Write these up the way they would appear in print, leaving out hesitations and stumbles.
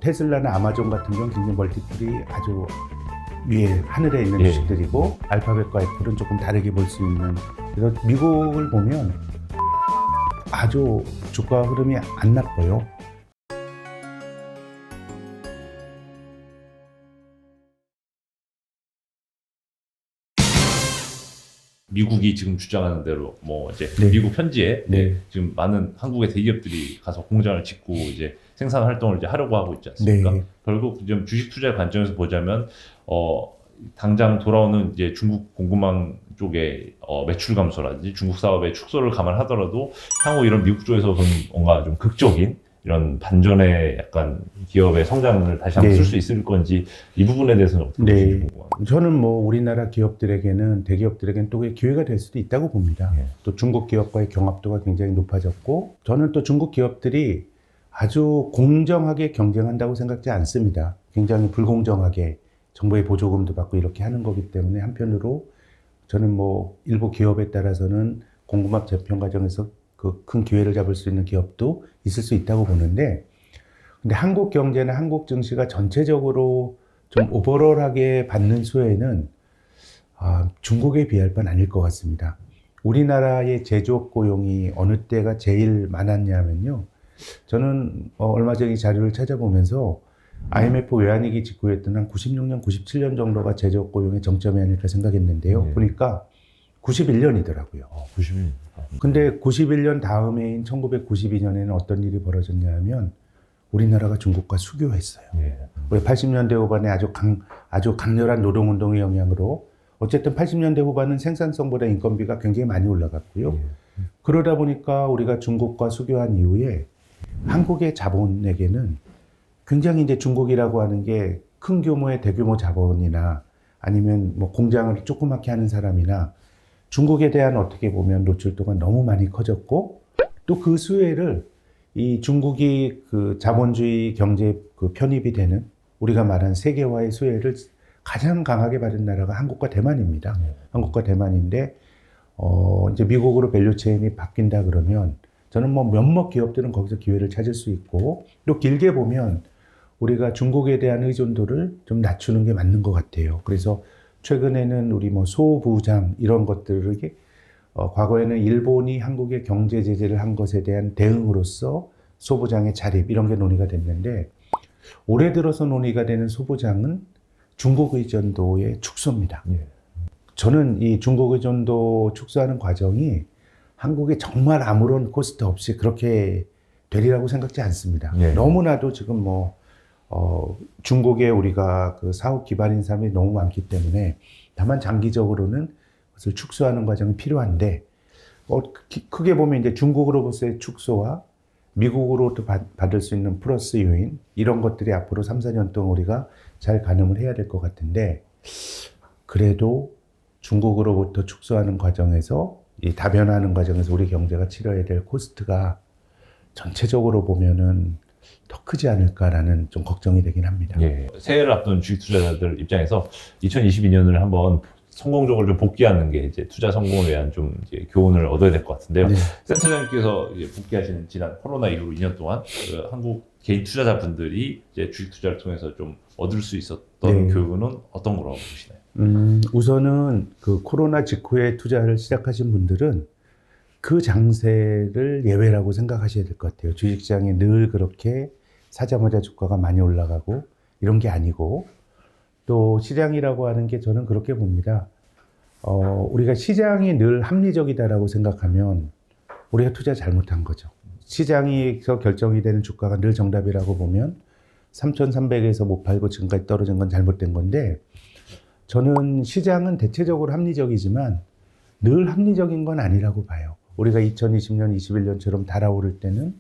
테슬라나 아마존 같은 경우는 굉장히 멀티플이 아주 위에 하늘에 있는 예. 주식들이고 알파벳과 애플은 조금 다르게 볼 수 있는. 그래서 미국을 보면 아주 주가 흐름이 안 나빠요. 미국이 지금 주장하는 대로 뭐 이제 네. 미국 현지에 네. 지금 많은 한국의 대기업들이 가서 공장을 짓고 이제 생산 활동을 이제 하려고 하고 있지 않습니까? 네. 결국 좀 주식 투자 관점에서 보자면 당장 돌아오는 이제 중국 공급망 쪽의 매출 감소라든지 중국 사업의 축소를 감안하더라도 향후 이런 미국 쪽에서 뭔가 좀 극적인 이런 반전의 약간 기업의 성장을 다시 한번 네. 쓸 수 있을 건지 이 부분에 대해서는 어떻게 네. 보시는지 궁금합니다. 저는 뭐 우리나라 기업들에게는 대기업들에게는 또 기회가 될 수도 있다고 봅니다. 예. 또 중국 기업과의 경합도가 굉장히 높아졌고 저는 또 중국 기업들이 아주 공정하게 경쟁한다고 생각지 않습니다. 굉장히 불공정하게 정부의 보조금도 받고 이렇게 하는 거기 때문에 한편으로 저는 뭐 일부 기업에 따라서는 공급망 재편 과정에서 그 큰 기회를 잡을 수 있는 기업도 있을 수 있다고 보는데 근데 한국 경제나 한국 증시가 전체적으로 좀 오버롤하게 받는 수혜는 중국에 비할 바는 아닐 것 같습니다. 우리나라의 제조업 고용이 어느 때가 제일 많았냐면요. 저는 얼마 전 이 자료를 찾아보면서 IMF 외환위기 직후였던 한 96년, 97년 정도가 제조업 고용의 정점이 아닐까 생각했는데요. 네. 보니까 91년이더라고요. 90년. 근데 91년 다음해인 1992년에는 어떤 일이 벌어졌냐 하면 우리나라가 중국과 수교했어요. 예. 우리 80년대 후반에 아주 강렬한 노동운동의 영향으로 어쨌든 80년대 후반은 생산성보다 인건비가 굉장히 많이 올라갔고요. 그러다 보니까 우리가 중국과 수교한 이후에 한국의 자본에게는 굉장히 이제 중국이라고 하는 게 큰 규모의 대규모 자본이나 아니면 뭐 공장을 조그맣게 하는 사람이나 중국에 대한 어떻게 보면 노출도가 너무 많이 커졌고 또 그 수혜를 이 중국이 그 자본주의 경제 그 편입이 되는 우리가 말한 세계화의 수혜를 가장 강하게 받은 나라가 한국과 대만입니다. 한국과 대만인데 이제 미국으로 밸류체인이 바뀐다 그러면 저는 뭐 몇몇 기업들은 거기서 기회를 찾을 수 있고 또 길게 보면 우리가 중국에 대한 의존도를 좀 낮추는 게 맞는 것 같아요. 그래서 최근에는 우리 뭐 소부장 이런 것들을 과거에는 일본이 한국에 경제 제재를 한 것에 대한 대응으로서 소부장의 자립 이런 게 논의가 됐는데 올해 들어서 논의가 되는 소부장은 중국 의존도의 축소입니다. 예. 저는 이 중국 의존도 축소하는 과정이 한국에 정말 아무런 코스트 없이 그렇게 되리라고 생각지 않습니다. 예. 너무나도 지금 중국에 우리가 그 사업 기반인 사람이 너무 많기 때문에 다만 장기적으로는 그것을 축소하는 과정이 필요한데 크게 보면 이제 중국으로부터의 축소와 미국으로부터 받을 수 있는 플러스 요인 이런 것들이 앞으로 3, 4년 동안 우리가 잘 가늠을 해야 될 것 같은데 그래도 중국으로부터 축소하는 과정에서 이 다변화하는 과정에서 우리 경제가 치러야 될 코스트가 전체적으로 보면은 더 크지 않을까라는 좀 걱정이 되긴 합니다. 예. 새해를 앞둔 주식 투자자들 입장에서 2022년을 한번 성공적으로 좀 복귀하는 게 이제 투자 성공에 대한 좀 이제 교훈을 얻어야 될 것 같은데요. 네. 센터장님께서 이제 복귀하신 지난 코로나 이후 2년 동안 한국 개인 투자자분들이 이제 주식 투자를 통해서 좀 얻을 수 있었던 네. 교훈은 어떤 거라고 보시나요? 우선은 그 코로나 직후에 투자를 시작하신 분들은 그 장세를 예외라고 생각하셔야 될 것 같아요. 주식시장이 늘 그렇게 사자마자 주가가 많이 올라가고 이런 게 아니고 또 시장이라고 하는 게 저는 그렇게 봅니다. 우리가 시장이 늘 합리적이다라고 생각하면 우리가 투자 잘못한 거죠. 시장에서 결정이 되는 주가가 늘 정답이라고 보면 3,300에서 못 팔고 지금까지 떨어진 건 잘못된 건데 저는 시장은 대체적으로 합리적이지만 늘 합리적인 건 아니라고 봐요. 우리가 2020년, 21년처럼 달아오를 때는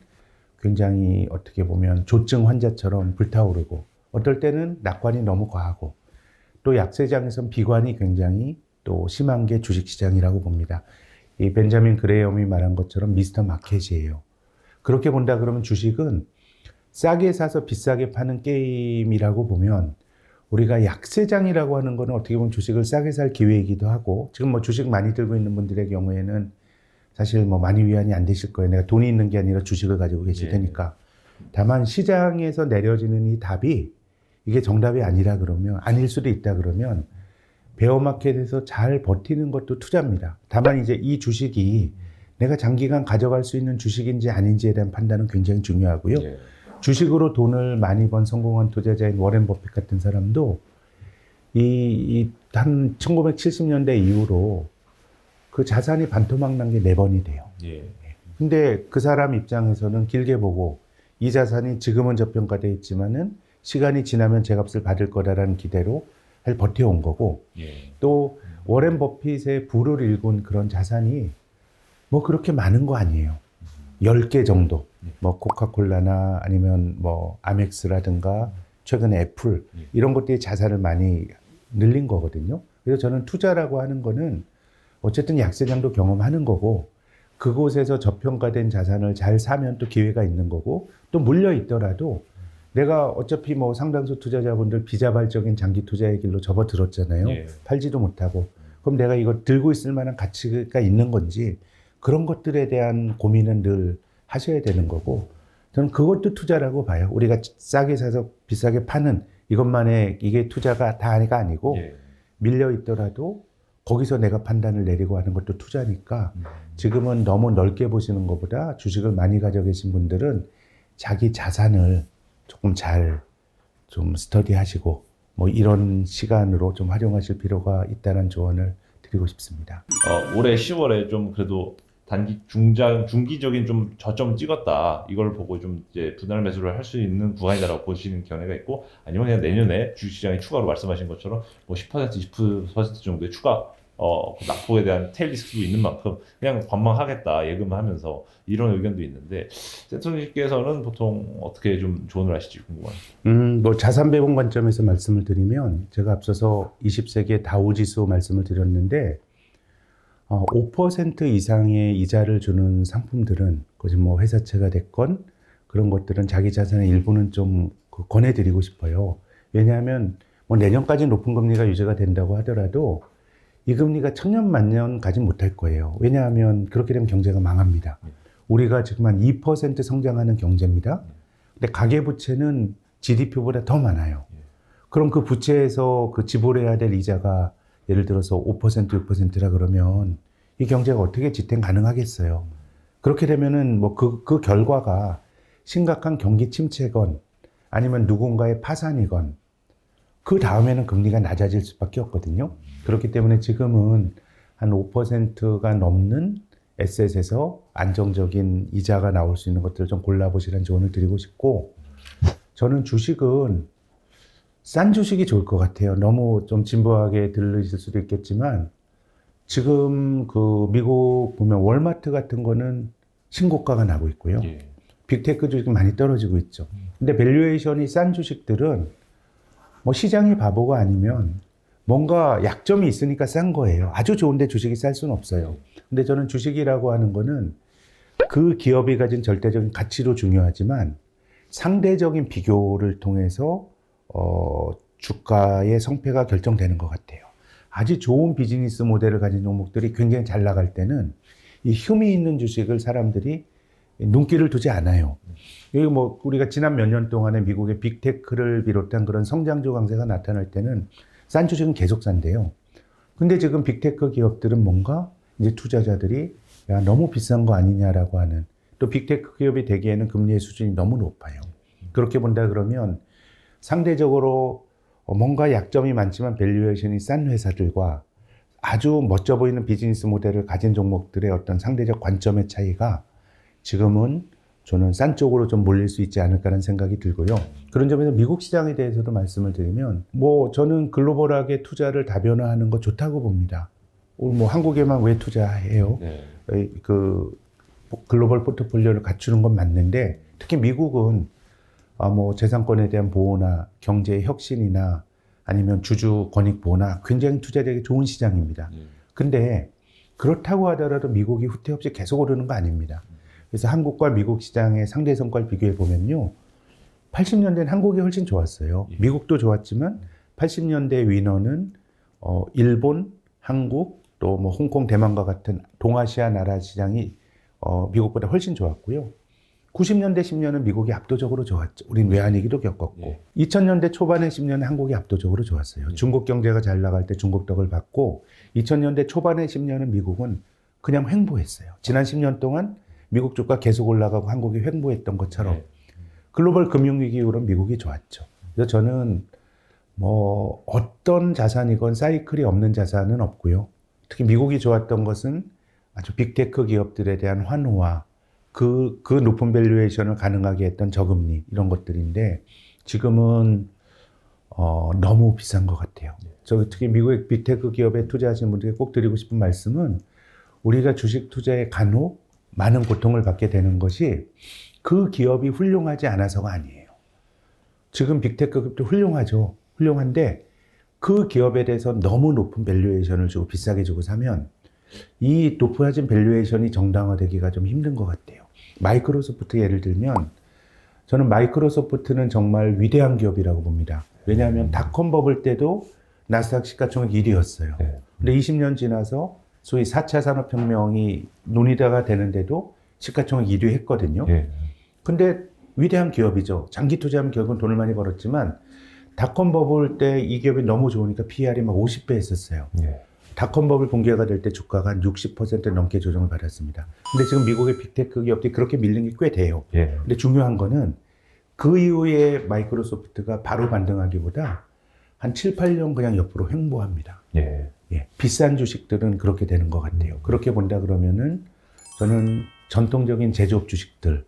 굉장히 어떻게 보면 조증 환자처럼 불타오르고 어떨 때는 낙관이 너무 과하고 또 약세장에선 비관이 굉장히 또 심한 게 주식시장이라고 봅니다. 이 벤자민 그레이엄이 말한 것처럼 미스터 마켓이에요. 그렇게 본다 그러면 주식은 싸게 사서 비싸게 파는 게임이라고 보면 우리가 약세장이라고 하는 거는 어떻게 보면 주식을 싸게 살 기회이기도 하고 지금 뭐 주식 많이 들고 있는 분들의 경우에는 사실 뭐 많이 위안이 안 되실 거예요. 내가 돈이 있는 게 아니라 주식을 가지고 계실 테니까. 다만 시장에서 내려지는 이 답이 이게 정답이 아니라 그러면 아닐 수도 있다 그러면 베어마켓에서 잘 버티는 것도 투자입니다. 다만 이제 이 주식이 내가 장기간 가져갈 수 있는 주식인지 아닌지에 대한 판단은 굉장히 중요하고요. 예. 주식으로 돈을 많이 번 성공한 투자자인 워렌 버핏 같은 사람도 한 1970년대 이후로 그 자산이 반토막 난 게 4번이 돼요. 예. 근데 그 사람 입장에서는 길게 보고 이 자산이 지금은 저평가되어 있지만은 시간이 지나면 제값을 받을 거다라는 기대로 잘 버텨온 거고 예. 또 워렌 버핏의 부를 일군 그런 자산이 뭐 그렇게 많은 거 아니에요. 10개 정도. 뭐 코카콜라나 아니면 뭐 아멕스라든가 최근에 애플 이런 것들이 자산을 많이 늘린 거거든요. 그래서 저는 투자라고 하는 거는 어쨌든 약세장도 경험하는 거고 그곳에서 저평가된 자산을 잘 사면 또 기회가 있는 거고 또 물려 있더라도 내가 어차피 뭐 상당수 투자자분들 비자발적인 장기 투자의 길로 접어들었잖아요. 예. 팔지도 못하고. 그럼 내가 이거 들고 있을 만한 가치가 있는 건지 그런 것들에 대한 고민은 늘 하셔야 되는 거고 저는 그것도 투자라고 봐요. 우리가 싸게 사서 비싸게 파는 이것만의 이게 투자가 다가 아니고 예. 밀려 있더라도 거기서 내가 판단을 내리고 하는 것도 투자니까 지금은 너무 넓게 보시는 것보다 주식을 많이 가지고 계신 분들은 자기 자산을 조금 잘 좀 스터디하시고 뭐 이런 시간으로 좀 활용하실 필요가 있다는 조언을 드리고 싶습니다. 올해 10월에 좀 그래도 중기적인 좀 저점 찍었다. 이걸 보고 좀 이제 분할 매수를 할 수 있는 구간이다라고 보시는 견해가 있고, 아니면 그냥 내년에 주식시장이 추가로 말씀하신 것처럼 뭐 10%, 20% 정도의 추가 그 낙폭에 대한 테일 리스크도 있는 만큼 그냥 관망하겠다 예금하면서 이런 의견도 있는데 센터님께서는 보통 어떻게 좀 조언을 하실지 궁금합니다. 뭐 자산 배분 관점에서 말씀을 드리면 제가 앞서서 20세기의 다우지수 말씀을 드렸는데 5% 이상의 이자를 주는 상품들은 그것이 뭐 회사채가 됐건 그런 것들은 자기 자산의 일부는 좀 권해드리고 싶어요. 왜냐하면 뭐 내년까지 높은 금리가 유지가 된다고 하더라도 이 금리가 천년만년 가지 못할 거예요. 왜냐하면 그렇게 되면 경제가 망합니다. 우리가 지금 한 2% 성장하는 경제입니다. 근데 가계부채는 GDP보다 더 많아요. 그럼 그 부채에서 그 지불해야 될 이자가 예를 들어서 5%, 6%라 그러면 이 경제가 어떻게 지탱 가능하겠어요. 그렇게 되면은 뭐 그 결과가 심각한 경기 침체건 아니면 누군가의 파산이건 그 다음에는 금리가 낮아질 수밖에 없거든요. 그렇기 때문에 지금은 한 5%가 넘는 에셋에서 안정적인 이자가 나올 수 있는 것들을 좀 골라보시라는 조언을 드리고 싶고 저는 주식은 싼 주식이 좋을 것 같아요. 너무 좀 진보하게 들리실 수도 있겠지만 지금 그 미국 보면 월마트 같은 거는 신고가가 나고 있고요. 예. 빅테크 주식이 많이 떨어지고 있죠. 근데 밸류에이션이 싼 주식들은 뭐 시장이 바보가 아니면 뭔가 약점이 있으니까 싼 거예요. 아주 좋은데 주식이 쌀 수는 없어요. 근데 저는 주식이라고 하는 거는 그 기업이 가진 절대적인 가치도 중요하지만 상대적인 비교를 통해서 주가의 성패가 결정되는 것 같아요. 아주 좋은 비즈니스 모델을 가진 종목들이 굉장히 잘 나갈 때는 이 흠이 있는 주식을 사람들이 눈길을 두지 않아요. 여기 뭐 우리가 지난 몇 년 동안에 미국의 빅테크를 비롯한 그런 성장주 강세가 나타날 때는 싼 주식은 계속 산대요. 근데 지금 빅테크 기업들은 뭔가 이제 투자자들이 야, 너무 비싼 거 아니냐라고 하는 또 빅테크 기업이 되기에는 금리의 수준이 너무 높아요. 그렇게 본다 그러면 상대적으로 뭔가 약점이 많지만 밸류에이션이 싼 회사들과 아주 멋져 보이는 비즈니스 모델을 가진 종목들의 어떤 상대적 관점의 차이가 지금은 저는 싼 쪽으로 좀 몰릴 수 있지 않을까라는 생각이 들고요. 그런 점에서 미국 시장에 대해서도 말씀을 드리면 뭐 저는 글로벌하게 투자를 다변화하는 거 좋다고 봅니다. 뭐 한국에만 왜 투자해요? 네. 그 글로벌 포트폴리오를 갖추는 건 맞는데 특히 미국은 뭐 재산권에 대한 보호나 경제의 혁신이나 아니면 주주 권익 보호나 굉장히 투자되기 좋은 시장입니다. 근데 그렇다고 하더라도 미국이 후퇴 없이 계속 오르는 거 아닙니다. 그래서 한국과 미국 시장의 상대 성과를 비교해 보면요. 80년대는 한국이 훨씬 좋았어요. 미국도 좋았지만 80년대 위너는 일본, 한국, 또 뭐 홍콩, 대만과 같은 동아시아 나라 시장이 미국보다 훨씬 좋았고요. 90년대 10년은 미국이 압도적으로 좋았죠. 우린 외환위기도 겪었고 예. 2000년대 초반에 10년은 한국이 압도적으로 좋았어요. 중국 경제가 잘 나갈 때 중국 덕을 받고 2000년대 초반에 10년은 미국은 그냥 횡보했어요. 지난 10년 동안 미국 주가 계속 올라가고 한국이 횡보했던 것처럼 네. 글로벌 금융위기 이후로 미국이 좋았죠. 그래서 저는 뭐 어떤 자산이건 사이클이 없는 자산은 없고요. 특히 미국이 좋았던 것은 아주 빅테크 기업들에 대한 환호와 그 높은 밸류에이션을 가능하게 했던 저금리 이런 것들인데 지금은 너무 비싼 것 같아요. 저 특히 미국의 빅테크 기업에 투자하시는 분들께 꼭 드리고 싶은 말씀은 우리가 주식 투자에 간혹 많은 고통을 받게 되는 것이 그 기업이 훌륭하지 않아서가 아니에요. 지금 빅테크 기업도 훌륭하죠. 훌륭한데 그 기업에 대해서 너무 높은 밸류에이션을 주고 비싸게 주고 사면 이 높아진 밸류에이션이 정당화되기가 좀 힘든 것 같아요. 마이크로소프트 예를 들면 저는 마이크로소프트는 정말 위대한 기업이라고 봅니다. 왜냐하면 닷컴 버블 때도 나스닥 시가총액 1위였어요. 근데 20년 지나서 소위 4차 산업혁명이 논의가 되는데도 시가총액 1위 했거든요. 근데 위대한 기업이죠. 장기 투자하면 결국은 돈을 많이 벌었지만 닷컴 버블 때 이 기업이 너무 좋으니까 PER이 막 50배 했었어요. 닷컴 버블 붕괴가 될 때 주가가 한 60% 넘게 조정을 받았습니다. 근데 지금 미국의 빅테크 기업들이 그렇게 밀린 게 꽤 돼요. 근데 중요한 거는 그 이후에 마이크로소프트가 바로 반등하기보다 한 7, 8년 그냥 옆으로 횡보합니다. 비싼 주식들은 그렇게 되는 것 같아요. 그렇게 본다 그러면은 저는 전통적인 제조업 주식들,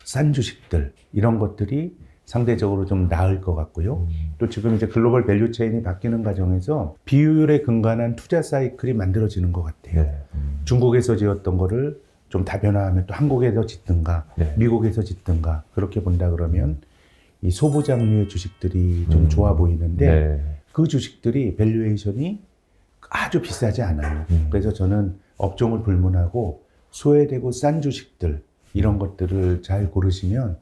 싼 주식들 이런 것들이 상대적으로 좀 나을 것 같고요. 또 지금 이제 글로벌 밸류 체인이 바뀌는 과정에서 비효율에 근간한 투자 사이클이 만들어지는 것 같아요. 중국에서 지었던 거를 좀 다변화하면 또 한국에서 짓든가 미국에서 짓든가 그렇게 본다 그러면 이 소부장류의 주식들이 좀 좋아 보이는데 그 주식들이 밸류에이션이 아주 비싸지 않아요. 그래서 저는 업종을 불문하고 소외되고 싼 주식들 이런 것들을 잘 고르시면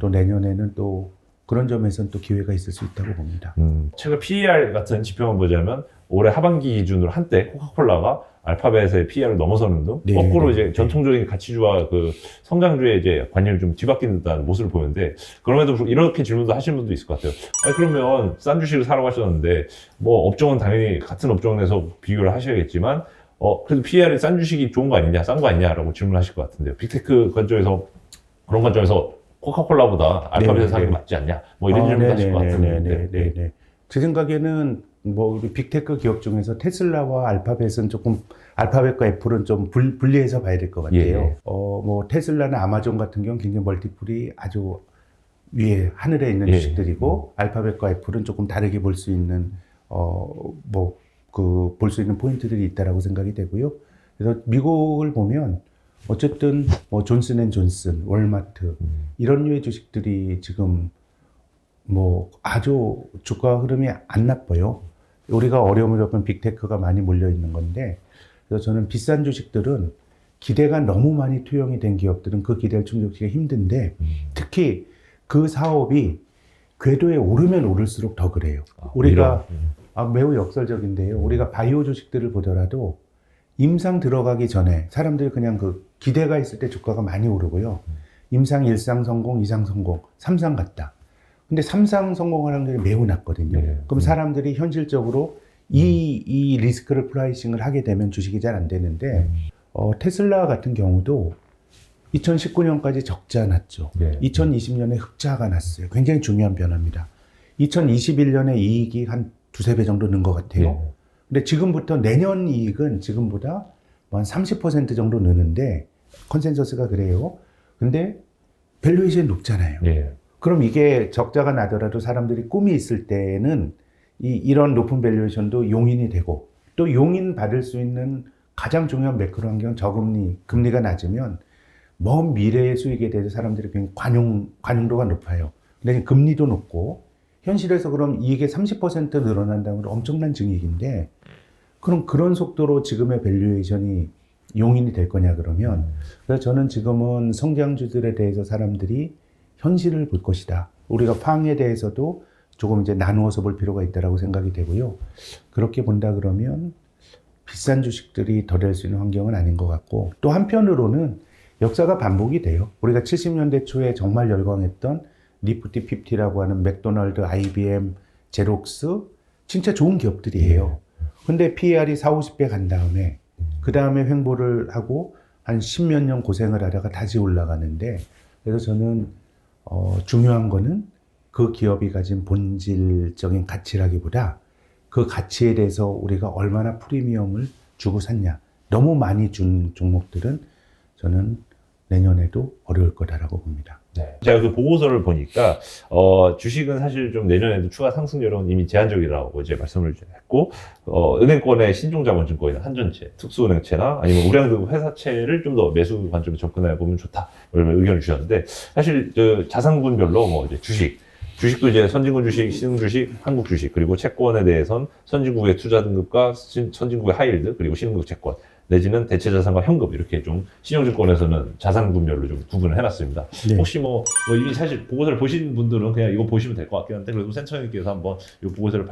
또 내년에는 또 그런 점에서는 또 기회가 있을 수 있다고 봅니다. 최근 PER 같은 지표만 보자면 올해 하반기 기준으로 한때 코카콜라가 알파벳의 PER을 넘어서는 등 네, 거꾸로 네, 이제 네. 전통적인 가치주와 그 성장주의 이제 관념이 좀 뒤바뀐다는 모습을 보는데 그럼에도 불구하고 이렇게 질문도 하시는 분도 있을 것 같아요. 아니 그러면 싼 주식을 사러 가셨는데 뭐 업종은 당연히 같은 업종 내서 비교를 하셔야겠지만 그래도 PER이 싼 주식이 좋은 거 아니냐, 싼 거 아니냐라고 질문하실 것 같은데요. 빅테크 관점에서 그런 관점에서 코카콜라보다 알파벳을 사는 게 맞지 않냐? 뭐 이런 질문도 하실 것 같은데. 제 생각에는 뭐 우리 빅테크 기업 중에서 테슬라와 알파벳은 조금 알파벳과 애플은 좀 분리해서 봐야 될 것 같아요. 뭐 테슬라나 아마존 같은 경우는 굉장히 멀티플이 아주 위에 하늘에 있는 주식들이고 알파벳과 애플은 조금 다르게 볼 수 있는 볼 수 있는 포인트들이 있다라고 생각이 되고요. 그래서 미국을 보면 어쨌든 뭐 존슨앤존슨, 월마트 이런 류의 주식들이 지금 뭐 아주 주가 흐름이 안 나빠요. 우리가 어려움을 겪은 빅테크가 많이 몰려 있는 건데, 그래서 저는 비싼 주식들은 기대가 너무 많이 투영이 된 기업들은 그 기대를 충족시키기가 힘든데, 특히 그 사업이 궤도에 오르면 오를수록 더 그래요. 우리가 매우 역설적인데요. 우리가 바이오 주식들을 보더라도 임상 들어가기 전에 사람들이 그냥 그 기대가 있을 때 주가가 많이 오르고요. 임상 1상 성공, 2상 성공, 3상 갔다. 근데 3상 성공하는 게 매우 낮거든요. 그럼 사람들이 현실적으로 이 리스크를 프라이싱을 하게 되면 주식이 잘 안 되는데, 테슬라 같은 경우도 2019년까지 적자 났죠. 2020년에 흑자가 났어요. 굉장히 중요한 변화입니다. 2021년에 이익이 한 두세 배 정도 는 것 같아요. 근데 지금부터 내년 이익은 지금보다 한 30% 정도 느는데, 컨센서스가 그래요. 근데 밸류에이션이 높잖아요. 그럼 이게 적자가 나더라도 사람들이 꿈이 있을 때는 이런 높은 밸류에이션도 용인이 되고, 또 용인 받을 수 있는 가장 중요한 매크로 환경 저금리, 금리가 낮으면 먼 미래의 수익에 대해서 사람들이 굉장히 관용도가 높아요. 근데 금리도 높고, 현실에서 그럼 이익이 30% 늘어난다면 엄청난 증액인데, 그럼 그런 속도로 지금의 밸류에이션이 용인이 될 거냐 그러면, 그래서 저는 지금은 성장주들에 대해서 사람들이 현실을 볼 것이다. 우리가 팡에 대해서도 조금 이제 나누어서 볼 필요가 있다라고 생각이 되고요. 그렇게 본다 그러면 비싼 주식들이 더 될 수 있는 환경은 아닌 것 같고, 또 한편으로는 역사가 반복이 돼요. 우리가 70년대 초에 정말 열광했던 니프티 50라고 하는 맥도날드, IBM, 제록스 진짜 좋은 기업들이에요. 근데 PER이 40, 50배 간 다음에 그 다음에 횡보를 하고 한 10몇 년 고생을 하다가 다시 올라가는데, 그래서 저는 중요한 거는 그 기업이 가진 본질적인 가치라기보다 그 가치에 대해서 우리가 얼마나 프리미엄을 주고 샀냐. 너무 많이 준 종목들은 저는 내년에도 어려울 거다라고 봅니다. 네. 제가 그 보고서를 보니까 주식은 사실 좀 내년에도 추가 상승률은 이미 제한적이라고 이제 말씀을 했고, 은행권의 신종자본증권이나 한전채, 특수은행채나 아니면 우량등 회사채를 좀 더 매수 관점에 접근해 보면 좋다, 이런 의견을 주셨는데, 사실 자산군별로 뭐 이제 주식도 이제 선진국 주식, 신흥 주식, 한국 주식, 그리고 채권에 대해선 선진국의 투자 등급과 선진국의 하이힐드, 그리고 신흥국 채권, 내지는 대체자산과 현금, 이렇게 좀 신용증권에서는 자산군별로 좀 구분을 해놨습니다. 네. 혹시 뭐 이미 사실 보고서를 보신 분들은 그냥 이거 보시면 될 것 같긴 한데, 그래도 센터장님께서 한번 이 보고서를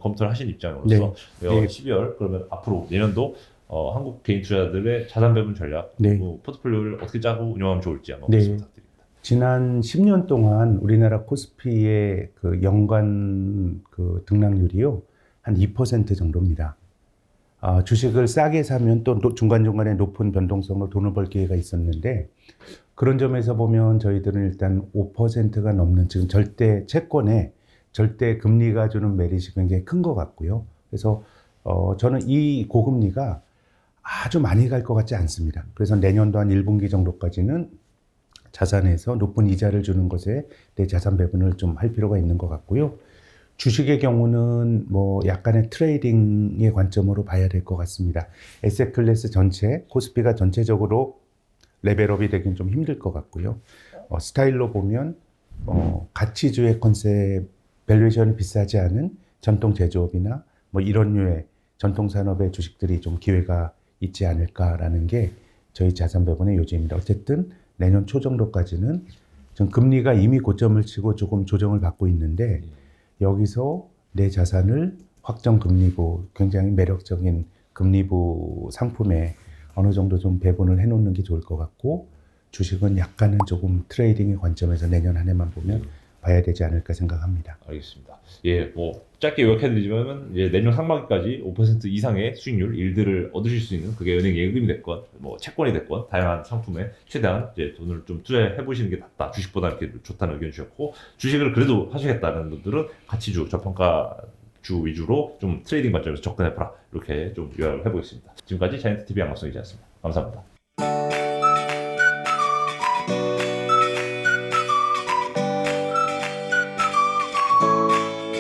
검토를 하신 입장으로서 네. 12월 그러면 앞으로 내년도 한국 개인 투자자들의 자산 배분 전략, 네. 포트폴리오를 어떻게 짜고 운영하면 좋을지 한번 네. 말씀 부탁드립니다. 지난 10년 동안 우리나라 코스피의 그 연간 그 등락률이요, 한 2% 정도입니다. 주식을 싸게 사면 또 중간중간에 높은 변동성으로 돈을 벌 기회가 있었는데, 그런 점에서 보면 저희들은 일단 5%가 넘는 지금 절대 채권에 절대 금리가 주는 메리트 굉장히 큰 것 같고요. 그래서 저는 이 고금리가 아주 많이 갈 것 같지 않습니다. 그래서 내년도 한 1분기 정도까지는 자산에서 높은 이자를 주는 것에 내 자산 배분을 좀 할 필요가 있는 것 같고요. 주식의 경우는 뭐 약간의 트레이딩의 관점으로 봐야 될 것 같습니다. 에셋 클래스 전체, 코스피가 전체적으로 레벨업이 되긴 좀 힘들 것 같고요. 스타일로 보면 가치주의 컨셉, 밸류에이션이 비싸지 않은 전통 제조업이나 뭐 이런 류의 전통 산업의 주식들이 좀 기회가 있지 않을까라는 게 저희 자산 배분의 요지입니다. 어쨌든 내년 초 정도까지는 좀 금리가 이미 고점을 치고 조금 조정을 받고 있는데, 여기서 내 자산을 확정 금리부, 굉장히 매력적인 금리부 상품에 어느 정도 좀 배분을 해놓는 게 좋을 것 같고, 주식은 약간은 조금 트레이딩의 관점에서 내년 한 해만 보면 봐야 되지 않을까 생각합니다. 알겠습니다. 예, 뭐 짧게 요약해드리자면 내년 상반기까지 5% 이상의 수익률, 일들을 얻으실 수 있는, 그게 은행 예금이 됐건 뭐 채권이 됐건 다양한 상품에 최대한 이제 돈을 좀 투자해 보시는 게 낫다, 주식보다 이렇게 좋다는 의견 주셨고, 주식을 그래도 하시겠다는 분들은 가치주, 저평가주 위주로 좀 트레이딩 관점에서 접근해봐라, 이렇게 좀 요약을 해보겠습니다. 지금까지 자이언트 TV 양학성이었습니다. 감사합니다.